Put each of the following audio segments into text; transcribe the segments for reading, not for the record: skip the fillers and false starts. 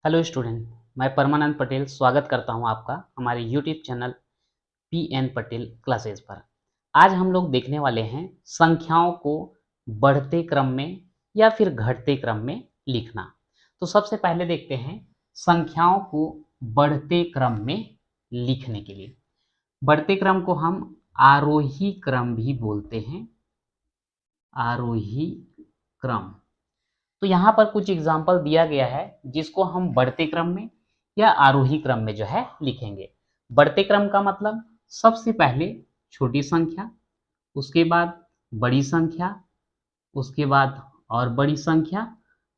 Hello student, मैं परमानंद पटेल स्वागत करता हूं आपका हमारे YouTube channel PN Patel classes पर। आज हम लोग देखने वाले हैं संख्याओं को बढ़ते क्रम में या फिर घटते क्रम में लिखना। तो सबसे पहले देखते हैं संख्याओं को बढ़ते क्रम में लिखने के लिए। बढ़ते क्रम को हम आरोही क्रम भी बोलते हैं, आरोही क्रम। तो यहाँ पर कुछ एग्जाम्पल दिया गया है जिसको हम बढ़ते क्रम में या आरोही क्रम में जो है लिखेंगे। बढ़ते क्रम का मतलब सबसे पहले छोटी संख्या, उसके बाद बड़ी संख्या, उसके बाद और बड़ी संख्या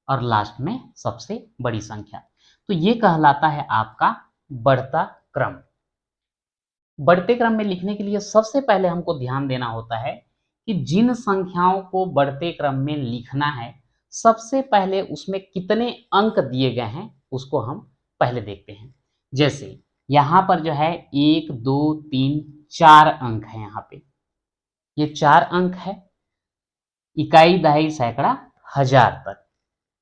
और लास्ट में सबसे बड़ी संख्या। तो ये कहलाता है आपका बढ़ता क्रम। बढ़ते क्रम में लिखने के लिए सबसे पहले हमको ध्यान देना होता है कि जिन संख्याओं को बढ़ते क्रम में लिखना है सबसे पहले उसमें कितने अंक दिए गए हैं उसको हम पहले देखते हैं। जैसे यहाँ पर जो है 1 2 3 4 अंक है, यहाँ पे ये 4 अंक है, इकाई दहाई सैकड़ा हजार तक।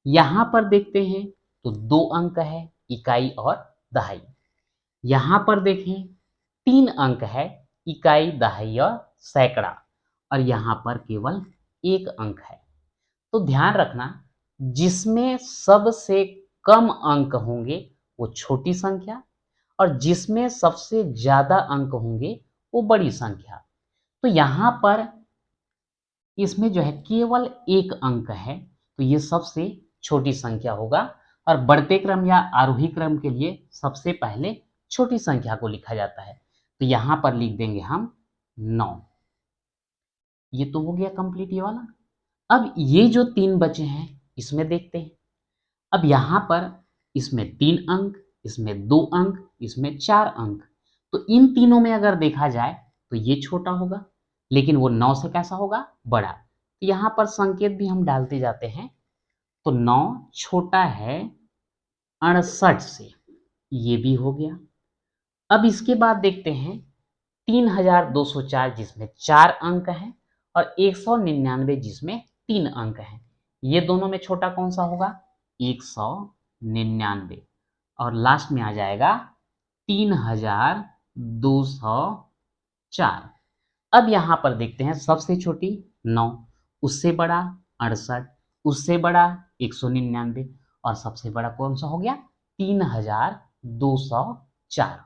यहाँ पर देखते हैं तो 2 अंक है, इकाई और दहाई। यहाँ पर देखें 3 अंक है, इकाई दहाई और सैकड़ा, और यहाँ पर केवल 1 अंक है। तो ध्यान रखना, जिसमें सबसे कम अंक होंगे वो छोटी संख्या और जिसमें सबसे ज्यादा अंक होंगे वो बड़ी संख्या। तो यहाँ पर इसमें जो है केवल 1 अंक है, तो ये सबसे छोटी संख्या होगा। और बढ़ते क्रम या आरोही क्रम के लिए सबसे पहले छोटी संख्या को लिखा जाता है। तो यहाँ पर लिख देंगे हम 9। ये तो हो गया कंप्लीट ये वाला। अब ये जो 3 बचे हैं इसमें देखते हैं। अब यहाँ पर इसमें 3 अंक, इसमें 2 अंक, इसमें 4 अंक। तो इन तीनों में अगर देखा जाए तो ये छोटा होगा, लेकिन वो 9 से कैसा होगा? बड़ा। तो यहाँ पर संकेत भी हम डालते जाते हैं। तो 9 छोटा है 68 से, ये भी हो गया। अब इसके बाद देखते हैं 3204 जिसमें 4 अंक हैं और 199 जिसमें 3 अंक हैं। ये दोनों में छोटा कौन सा होगा? 199। और लास्ट में आ जाएगा 3204। अब यहाँ पर देखते हैं सबसे छोटी 9, उससे बड़ा 68, उससे बड़ा 199 और सबसे बड़ा कौन सा हो गया? 3204।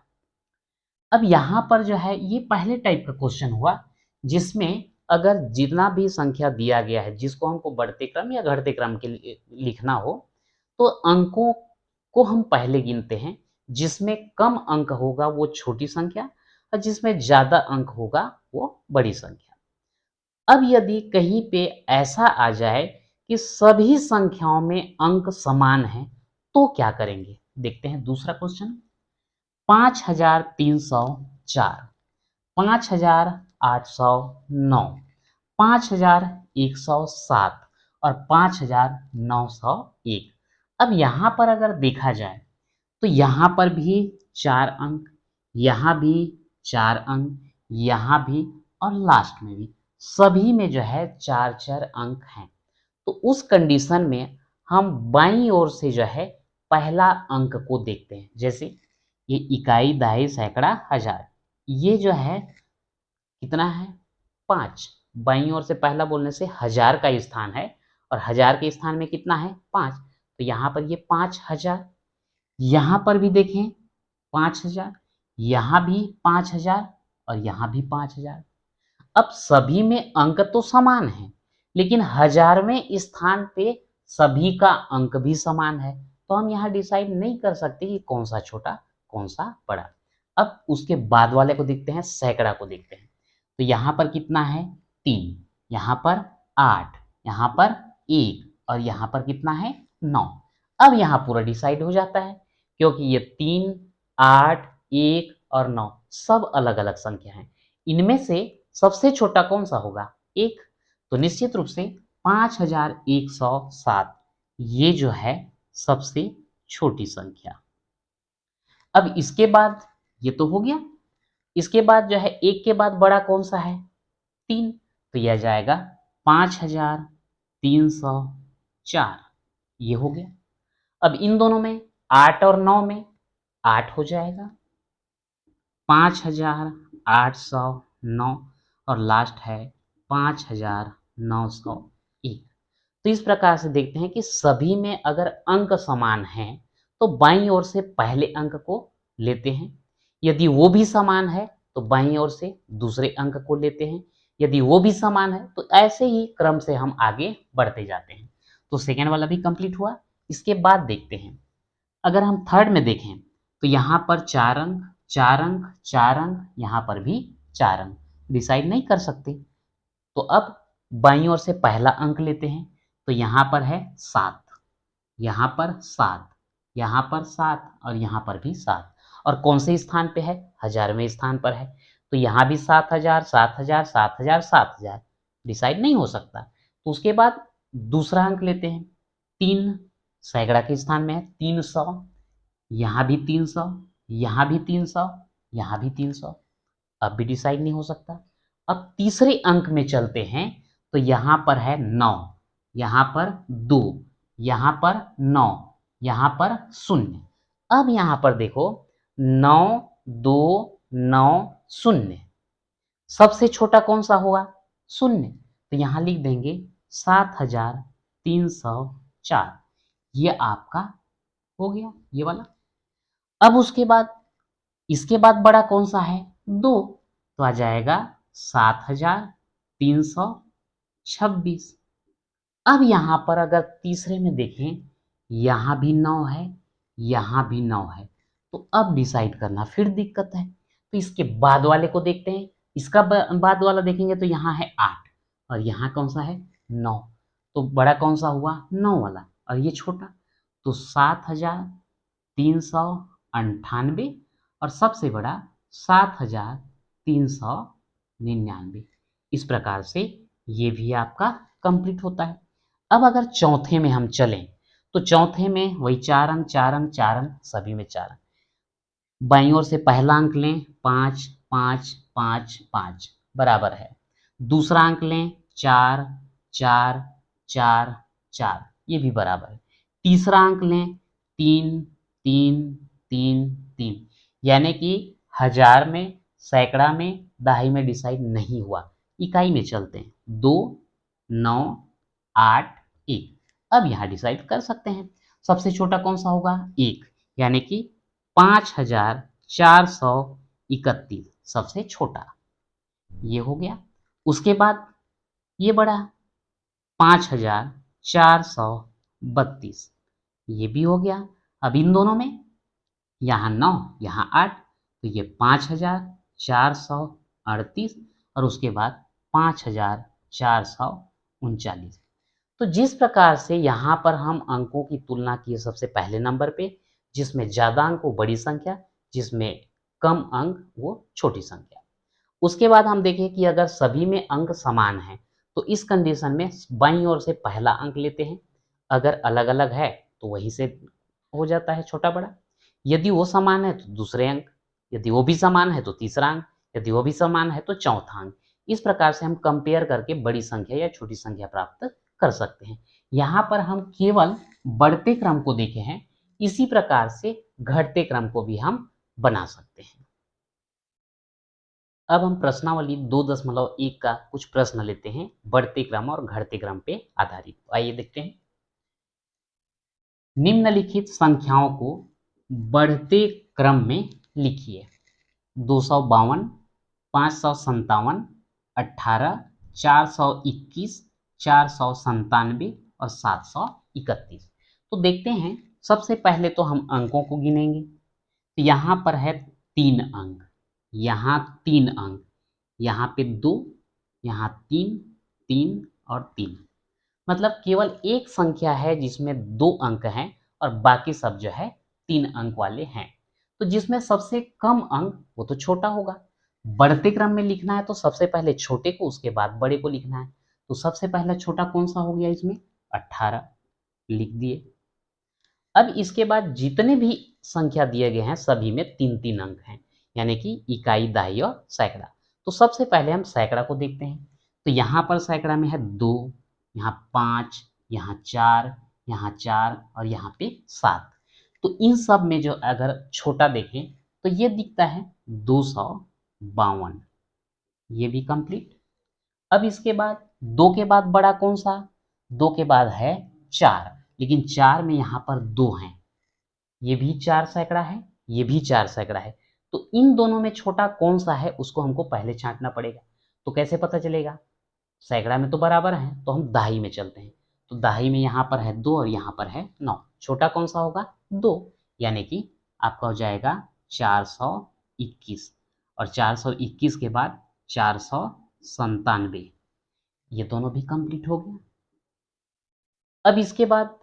अब यहाँ पर जो है ये पहले टाइप का क्वेश्चन हुआ जिसमें अगर जितना भी संख्या दिया गया है जिसको हमको बढ़ते क्रम या घटते क्रम के लिए लिखना हो तो अंकों को हम पहले गिनते हैं। जिसमें कम अंक होगा वो छोटी संख्या और जिसमें ज्यादा अंक होगा वो बड़ी संख्या। अब यदि कहीं पे ऐसा आ जाए कि सभी संख्याओं में अंक समान हैं तो क्या करेंगे? देखते हैं दूसरा क्वेश्चन। 5304, 5809, 5107 और 5901। अब यहाँ पर अगर देखा जाए तो यहाँ पर भी 4 अंक, यहाँ भी 4 अंक, यहाँ भी और लास्ट में भी, सभी में जो है 4 अंक हैं। तो उस कंडीशन में हम बाईं ओर से जो है पहला अंक को देखते हैं। जैसे ये इकाई दहाई सैकड़ा हजार, ये जो है कितना है? 5। बाईं ओर से पहला बोलने से हजार का स्थान है और हजार के स्थान में कितना है? 5। तो यहाँ पर ये 5000, यहाँ पर भी देखें 5000, यहाँ भी 5000 और यहाँ भी 5000। अब सभी में अंक तो समान है लेकिन हजारवें स्थान पे सभी का अंक भी समान है, तो हम यहाँ डिसाइड नहीं कर सकते कि कौन सा छोटा कौन सा बड़ा। अब उसके बाद वाले को देखते हैं, सैकड़ा को देखते हैं। तो यहाँ पर कितना है? 3, यहाँ पर 8, यहाँ पर 1 और यहाँ पर कितना है? 9। अब यहाँ पूरा डिसाइड हो जाता है क्योंकि ये 3, 8, 1 और 9 सब अलग अलग संख्या हैं। इनमें से सबसे छोटा कौन सा होगा? 1। तो निश्चित रूप से 5107 ये जो है सबसे छोटी संख्या। अब इसके बाद ये तो हो गया। इसके बाद जो है 1 के बाद बड़ा कौन सा है? 3। तो यह जाएगा 5304, ये हो गया। अब इन दोनों में 8 और 9 में 8 हो जाएगा, 5809 और लास्ट है 5901। तो इस प्रकार से देखते हैं कि सभी में अगर अंक समान हैं तो बाईं ओर से पहले अंक को लेते हैं, यदि वो भी समान है तो बाईं ओर से दूसरे अंक को लेते हैं, यदि वो भी समान है तो ऐसे ही क्रम से हम आगे बढ़ते जाते हैं। तो सेकेंड वाला भी कंप्लीट हुआ। इसके बाद देखते हैं, अगर हम थर्ड में देखें तो यहाँ पर 4 अंक 4 अंक 4 अंक, यहाँ पर भी 4 अंक, डिसाइड नहीं कर सकते। तो अब बाईं ओर से पहला अंक लेते हैं, तो यहाँ पर है 7, यहाँ पर 7, यहाँ पर 7 और यहाँ पर भी 7, और कौन से स्थान पे है, हजारवें स्थान पर है। तो यहाँ भी 7000 7000 7000 7000, डिसाइड नहीं हो सकता। तो उसके बाद दूसरा अंक लेते हैं, 3 सैकड़ा के स्थान में है, 300, यहाँ भी 300, यहाँ भी 300, यहाँ भी 300, अब भी डिसाइड नहीं हो सकता। अब तीसरे अंक में चलते हैं, तो यहाँ पर है 9, यहाँ पर 2, यहाँ पर 9, यहाँ पर 0। अब यहाँ पर देखो 9 2 9 0, सबसे छोटा कौन सा होगा, 0। तो यहाँ लिख देंगे 7304, ये आपका हो गया ये वाला। अब उसके बाद इसके बाद बड़ा कौन सा है, 2, तो आ जाएगा 7326। अब यहाँ पर अगर तीसरे में देखें, यहाँ भी 9 है, यहाँ भी 9 है, तो अब डिसाइड करना फिर दिक्कत है। तो इसके बाद वाले को देखते हैं, इसका बाद वाला देखेंगे तो यहाँ है 8 और यहाँ कौन सा है, 9, तो बड़ा कौन सा हुआ, 9 वाला, और ये छोटा, तो 7398 और सबसे बड़ा 7399। इस प्रकार से ये भी आपका कंप्लीट होता है। अब अगर चौथे में हम चलें तो चौथे में वही 4 अंक 4 अंक 4 अंक, सभी में 4 अंक। बाईं ओर से पहला अंक लें, 5 5 5 5 बराबर है, दूसरा अंक लें 4 4 4 4, ये भी बराबर है, तीसरा अंक लें 3 3 3 3, यानी कि हजार में, सैकड़ा में, दहाई में डिसाइड नहीं हुआ, इकाई में चलते हैं, 2 9 8 1। अब यहाँ डिसाइड कर सकते हैं, सबसे छोटा कौन सा होगा, 1, यानी कि 5431 सबसे छोटा, ये हो गया। उसके बाद ये बड़ा 5432, ये भी हो गया। अब इन दोनों में यहाँ 9 यहाँ 8, तो ये 5438 और उसके बाद 5439। तो जिस प्रकार से यहाँ पर हम अंकों की तुलना किए सबसे पहले नंबर पे, जिसमें ज़्यादा अंक वो बड़ी संख्या, जिसमें कम अंक वो छोटी संख्या। उसके बाद हम देखें कि अगर सभी में अंक समान हैं तो इस कंडीशन में बाईं ओर से पहला अंक लेते हैं, अगर अलग अलग है तो वहीं से हो जाता है छोटा बड़ा, यदि वो समान है तो दूसरे अंक, यदि वो भी समान है तो तीसरा अंक, यदि वो भी समान है तो चौथा अंक। इस प्रकार से हम कंपेयर करके बड़ी संख्या या छोटी संख्या प्राप्त कर सकते हैं। यहाँ पर हम केवल बढ़ते क्रम को देखे हैं, इसी प्रकार से घटते क्रम को भी हम बना सकते हैं। अब हम प्रश्नावली 2.1 का कुछ प्रश्न लेते हैं बढ़ते क्रम और घटते क्रम पे आधारित। तो आइए देखते हैं, निम्नलिखित संख्याओं को बढ़ते क्रम में लिखिए, 252 557 18 421 497 और 731। तो देखते हैं, सबसे पहले तो हम अंकों को गिनेंगे, तो यहाँ पर है 3 अंक, यहाँ 3 अंक, यहाँ पे 2, यहाँ 3 3 और 3, मतलब केवल एक संख्या है जिसमें 2 अंक हैं और बाकी सब जो है 3 अंक वाले हैं। तो जिसमें सबसे कम अंक वो तो छोटा होगा, बढ़ते क्रम में लिखना है तो सबसे पहले छोटे को उसके बाद बड़े को लिखना है। तो सबसे पहला छोटा कौन सा हो गया इसमें, 18, लिख दिए। अब इसके बाद जितने भी संख्या दिए गए हैं सभी में 3-3 अंक हैं, यानी कि इकाई, दहाई और सैकड़ा। तो सबसे पहले हम सैकड़ा को देखते हैं, तो यहाँ पर सैकड़ा में है 2, यहाँ 5, यहाँ 4, यहाँ 4 और यहाँ पे 7। तो तो इन सब में जो अगर छोटा देखें तो ये दिखता है 252, ये भी कंप्लीट। अब इसके बाद 2 के बाद बड़ा कौन सा? 2 के बाद है 4, लेकिन 4 में यहाँ पर 2 हैं, ये भी 4 सैकड़ा है, ये भी 4 सैकड़ा है। तो इन दोनों में छोटा कौन सा है उसको हमको पहले छांटना पड़ेगा। तो कैसे पता चलेगा? सैकड़ा में तो बराबर है, तो हम दहाई में चलते हैं। तो दहाई में यहाँ पर है 2 और यहाँ पर है 9, छोटा कौन सा होगा? 2, यानी कि आपका हो जाएगा 421, और 421 के बाद 497, ये दोनों भी कंप्लीट हो गया। अब इसके बाद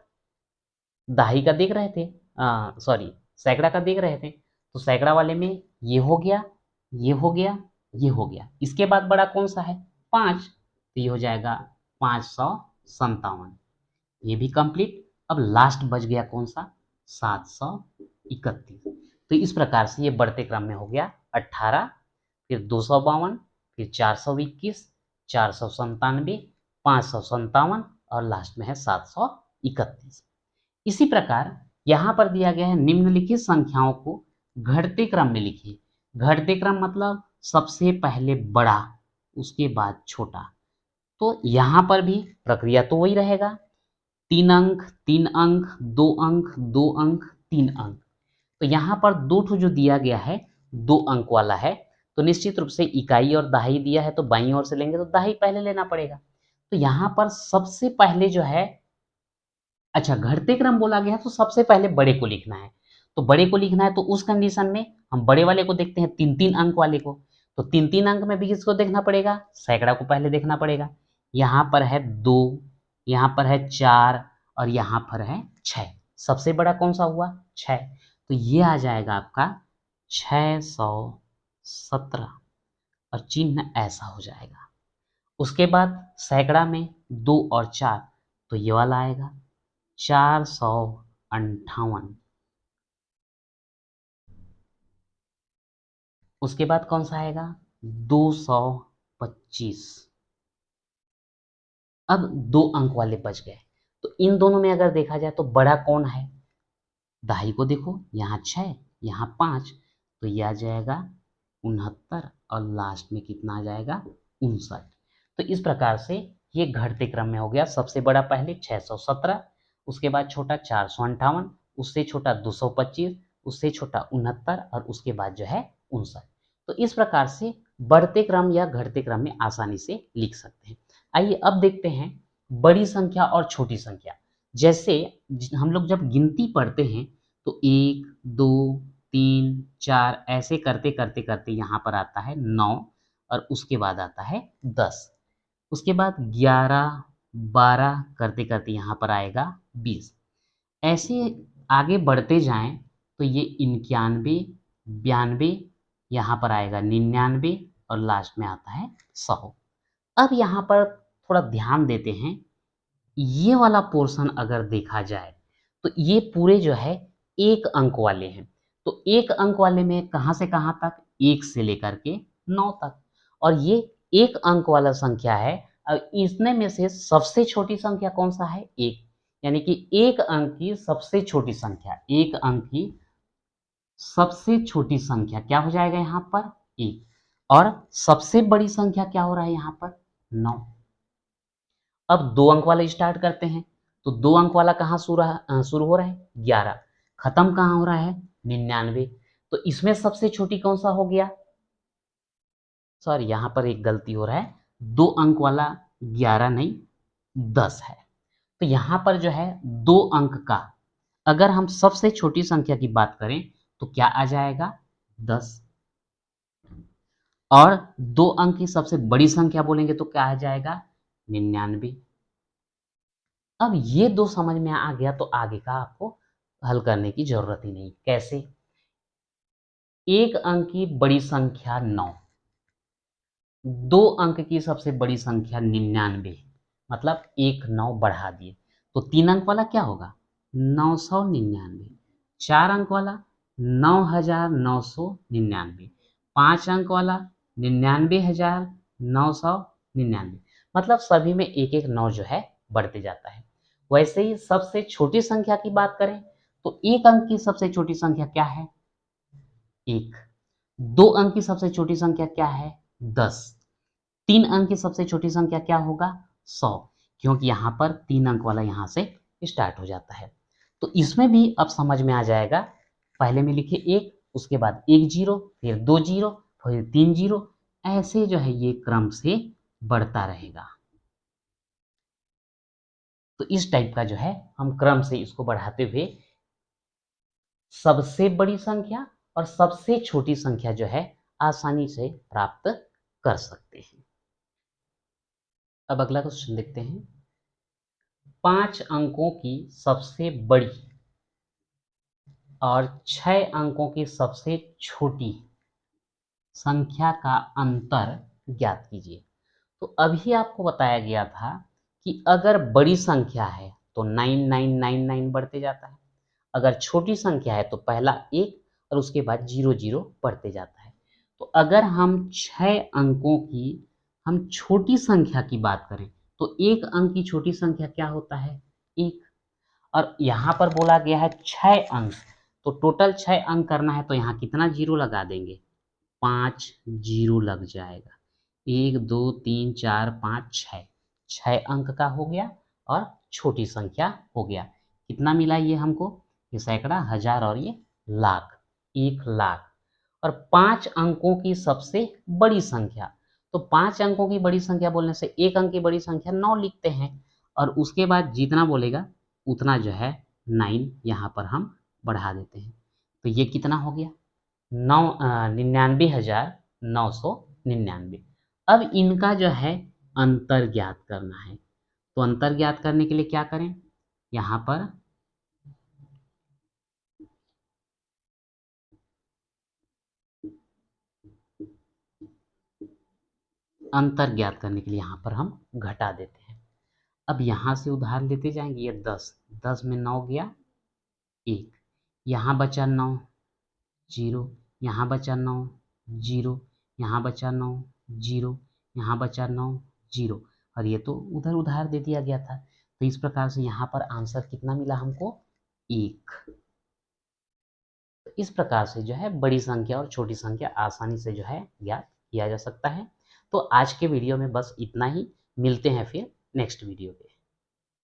दहाई का देख रहे थे, सॉरी सैकड़ा का देख रहे थे, तो सैकड़ा वाले में ये हो गया, ये हो गया, ये हो गया। इसके बाद बड़ा कौन सा है? 5, तो ये हो जाएगा 557, ये भी कंप्लीट। अब लास्ट बच गया कौन सा? 731। तो इस प्रकार से ये बढ़ते क्रम में हो गया 18, फिर 252, फिर 421, 497, 557 और लास्ट में है 731। इसी प्रकार यहाँ पर दिया गया है निम्नलिखित संख्याओं को घटते क्रम में लिखिए। घटते क्रम मतलब सबसे पहले बड़ा, उसके बाद छोटा। तो यहाँ पर भी प्रक्रिया तो वही रहेगा, 3 अंक 3 अंक 2 अंक 2 अंक 3 अंक। तो यहाँ पर 2 ठो जो दिया गया है 2 अंक वाला है, तो निश्चित रूप से इकाई और दहाई दिया है, तो बाईं ओर से लेंगे तो दहाई पहले लेना पड़ेगा। तो यहाँ पर सबसे पहले जो है, अच्छा घटते क्रम बोला गया तो सबसे पहले बड़े को लिखना है। तो बड़े को लिखना है तो उस कंडीशन में हम बड़े वाले को देखते हैं, 3-3 अंक वाले को। तो 3-3 अंक में भी किसको देखना पड़ेगा? सैकड़ा को पहले देखना पड़ेगा। यहाँ पर है 2, यहाँ पर है 4 और यहाँ पर है 6। सबसे बड़ा कौन सा हुआ? 6। तो ये आ जाएगा आपका 617 और चिन्ह ऐसा हो जाएगा। उसके बाद सैकड़ा में 2 और 4, तो ये वाला आएगा 458। उसके बाद कौन सा आएगा? 225। अब 2 अंक वाले बच गए, तो इन दोनों में अगर देखा जाए तो बड़ा कौन है? दहाई को देखो, यहाँ 6 यहाँ 5, तो ये आ जाएगा 69 और लास्ट में कितना आ जाएगा? 59। तो इस प्रकार से ये घटते क्रम में हो गया। सबसे बड़ा पहले 617, उसके बाद छोटा 458, उससे छोटा 225, उससे छोटा 69 और उसके बाद जो है 59। तो इस प्रकार से बढ़ते क्रम या घटते क्रम में आसानी से लिख सकते हैं। आइए अब देखते हैं बड़ी संख्या और छोटी संख्या। जैसे हम लोग जब गिनती पढ़ते हैं तो 1 2 3 4 ऐसे करते करते करते यहाँ पर आता है 9 और उसके बाद आता है 10, उसके बाद 11 12 करते करते यहाँ पर आएगा 20। ऐसे आगे बढ़ते जाएं तो ये 91 92, यहाँ पर आएगा 99 और लास्ट में आता है 100। अब यहाँ पर थोड़ा ध्यान देते हैं, ये वाला पोर्शन अगर देखा जाए तो ये पूरे जो है 1 अंक वाले हैं। तो 1 अंक वाले में कहाँ से कहाँ तक? 1 से लेकर के 9 तक। और ये 1 अंक वाला संख्या है। अब इसमें में से सबसे छोटी संख्या कौन सा है? 1, यानी कि 1 अंक की सबसे छोटी संख्या, 1 अंक की सबसे छोटी संख्या क्या हो जाएगा यहाँ पर? 1। और सबसे बड़ी संख्या क्या हो रहा है यहाँ पर? 9। अब 2 अंक वाला स्टार्ट करते हैं, तो 2 अंक वाला कहाँ शुरू हो रहा है? 11। खत्म कहाँ हो रहा है? 99। तो इसमें सबसे छोटी कौन सा हो गया? सॉरी यहाँ पर एक गलती हो रहा है, 2 अंक वाला 11 नहीं 10 है। तो यहाँ पर जो है 2 अंक का अगर हम सबसे छोटी संख्या की बात करें तो क्या आ जाएगा? 10। और 2 अंक की सबसे बड़ी संख्या बोलेंगे तो क्या आ जाएगा? 99। अब ये 2 समझ में आ गया तो आगे का आपको हल करने की जरूरत ही नहीं। कैसे? 1 अंक की बड़ी संख्या 9, 2 अंक की सबसे बड़ी संख्या 99, मतलब 1 9 बढ़ा दिए तो 3 अंक वाला क्या होगा? 999। 4 अंक वाला 9999। 5 अंक वाला 99,999। मतलब सभी में एक एक 9 जो है बढ़ते जाता है। वैसे ही सबसे छोटी संख्या की बात करें तो एक अंक की सबसे छोटी संख्या क्या है? 1। 2 अंक की सबसे छोटी संख्या क्या है? 10। 3 अंक की सबसे छोटी संख्या क्या होगा? 100, क्योंकि यहाँ पर 3 अंक वाला यहाँ से स्टार्ट हो जाता है। तो इसमें भी अब समझ में आ जाएगा, पहले में लिखिए 1, उसके बाद 1 जीरो, फिर 2 जीरो, फिर 3 जीरो, ऐसे जो है ये क्रम से बढ़ता रहेगा। तो इस टाइप का जो है हम क्रम से इसको बढ़ाते हुए सबसे बड़ी संख्या और सबसे छोटी संख्या जो है आसानी से प्राप्त कर सकते हैं। अब अगला क्वेश्चन देखते हैं। 5 अंकों की सबसे बड़ी और 6 अंकों की सबसे छोटी संख्या का अंतर ज्ञात कीजिए। तो अभी आपको बताया गया था कि अगर बड़ी संख्या है तो 9999 बढ़ते जाता है, अगर छोटी संख्या है तो पहला 1 और उसके बाद 00 बढ़ते जाता है। तो अगर हम 6 अंकों की हम छोटी संख्या की बात करें तो एक अंक की छोटी संख्या क्या होता है? 1। और यहाँ पर बोला गया है 6 अंक, तो टोटल 6 अंक करना है तो यहाँ कितना जीरो लगा देंगे? 5 जीरो लग जाएगा। 1 2 3 4 5 6, 6 अंक का हो गया और छोटी संख्या हो गया। कितना मिला ये हमको? ये सैकड़ा, हजार और ये लाख, 1 लाख। और 5 अंकों की सबसे बड़ी संख्या, तो 5 अंकों की बड़ी संख्या बोलने से एक अंक की बड़ी संख्या 9 लिखते हैं और उसके बाद जितना बोलेगा उतना जो है 9 यहाँ पर हम बढ़ा देते हैं। तो ये कितना हो गया? 99,999। अब इनका जो है अंतर ज्ञात करना है। तो अंतर ज्ञात करने के लिए क्या करें? यहाँ पर अंतर ज्ञात करने के लिए यहाँ पर हम घटा देते हैं। अब यहाँ से उधार लेते जाएंगे। ये 10, 10 में 9 गया 1, यहाँ बचा 9 जीरो, यहाँ बचा 9 जीरो, यहाँ बचा 9 जीरो, यहाँ बचा 9 जीरो, और ये तो उधर उधार दे दिया गया था। तो इस प्रकार से यहाँ पर आंसर कितना मिला हमको? 1। तो इस प्रकार से जो है बड़ी संख्या और छोटी संख्या आसानी से जो है ज्ञात किया जा सकता है। तो आज के वीडियो में बस इतना ही। मिलते हैं फिर नेक्स्ट वीडियो पे।